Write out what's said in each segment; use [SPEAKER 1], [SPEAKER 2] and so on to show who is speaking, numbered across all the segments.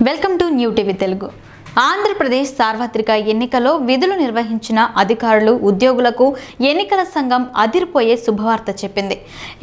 [SPEAKER 1] Welcome to new TV Telugu. Andhra Pradesh సార్వత్రిక ఎన్నికల్లో విధులు నిర్వహించిన అధికారులు, ఉద్యోగులకు ఎన్నికల సంఘం అదిరిపోయే శుభవార్త చెప్పింది.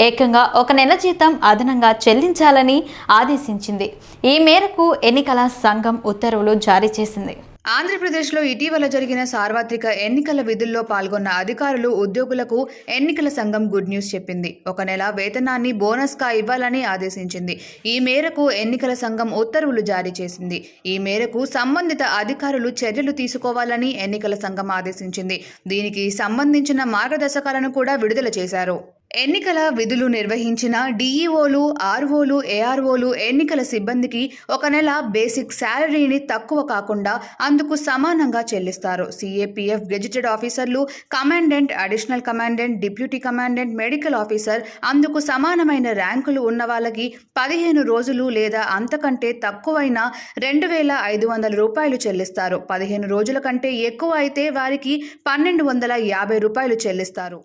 [SPEAKER 1] ఏకంగా 1 నెల జీతం అదనంగా చెల్లించాలని ఆదేశించింది. ఈ మేరకు ఎన్నికల సంఘం ఉత్తర్వులు జారీ చేసింది.
[SPEAKER 2] ఆంధ్రప్రదేశ్లో ఇటీవల జరిగిన సార్వత్రిక ఎన్నికల విధుల్లో పాల్గొన్న అధికారులు, ఉద్యోగులకు ఎన్నికల సంఘం గుడ్ న్యూస్ చెప్పింది. 1 నెల వేతనాన్ని బోనస్గా ఇవ్వాలని ఆదేశించింది. ఈ మేరకు ఎన్నికల సంఘం ఉత్తర్వులు జారీ చేసింది. ఈ మేరకు సంబంధిత అధికారులు చర్యలు తీసుకోవాలని ఎన్నికల సంఘం ఆదేశించింది. దీనికి సంబంధించిన మార్గదర్శకాలను కూడా విడుదల చేశారు. ఎన్నికల విధులు నిర్వహించిన డీఈఓలు, ఆర్ఓలు, ఏఆర్ఓలు, ఎన్నికల సిబ్బందికి 1 నెల బేసిక్ శాలరీని తక్కువ కాకుండా అందుకు సమానంగా చెల్లిస్తారు. సిఏపిఎఫ్ గెజిటెడ్ ఆఫీసర్లు, commandant, additional commandant, deputy commandant, medical officer, అందుకు సమానమైన ర్యాంకులు ఉన్న వాళ్ళకి 15 రోజులు లేదా అంతకంటే తక్కువైన 2,500 రూపాయలు చెల్లిస్తారు. 15 రోజుల కంటే ఎక్కువ అయితే వారికి 1,250 రూపాయలు చెల్లిస్తారు.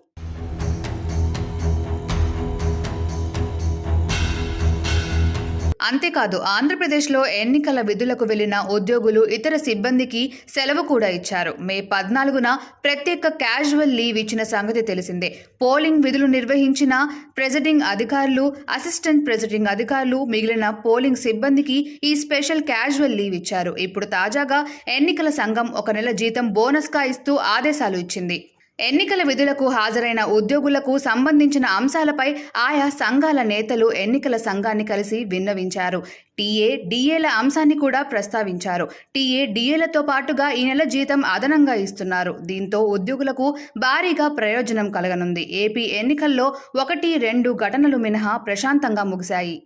[SPEAKER 2] అంతేకాదు, ఆంధ్రప్రదేశ్లో ఎన్నికల విధులకు వెళ్లిన ఉద్యోగులు, ఇతర సిబ్బందికి సెలవు కూడా ఇచ్చారు. మే 14న ప్రత్యేక క్యాజువల్ లీవ్ ఇచ్చిన సంగతి తెలిసిందే. పోలింగ్ విధులు నిర్వహించిన ప్రెసిడింగ్ అధికారులు, అసిస్టెంట్ ప్రెసిడింగ్ అధికారులు, మిగిలిన పోలింగ్ సిబ్బందికి ఈ స్పెషల్ క్యాజువల్ లీవ్ ఇచ్చారు. ఇప్పుడు తాజాగా ఎన్నికల సంఘం 1 నెల జీతం బోనస్గా ఇస్తూ ఆదేశాలు ఇచ్చింది. ఎన్నికల విధులకు హాజరైన ఉద్యోగులకు సంబంధించిన అంశాలపై ఆయా సంఘాల నేతలు ఎన్నికల సంఘాన్ని కలిసి విన్నవించారు. టీఏ, డిఏల అంశాన్ని కూడా ప్రస్తావించారు. టీఏ, డిఏలతో పాటుగా ఈ నెల జీతం అదనంగా ఇస్తున్నారు. దీంతో ఉద్యోగులకు భారీగా ప్రయోజనం కలగనుంది. ఏపీ ఎన్నికల్లో 1-2 ఘటనలు మినహా ప్రశాంతంగా ముగిశాయి.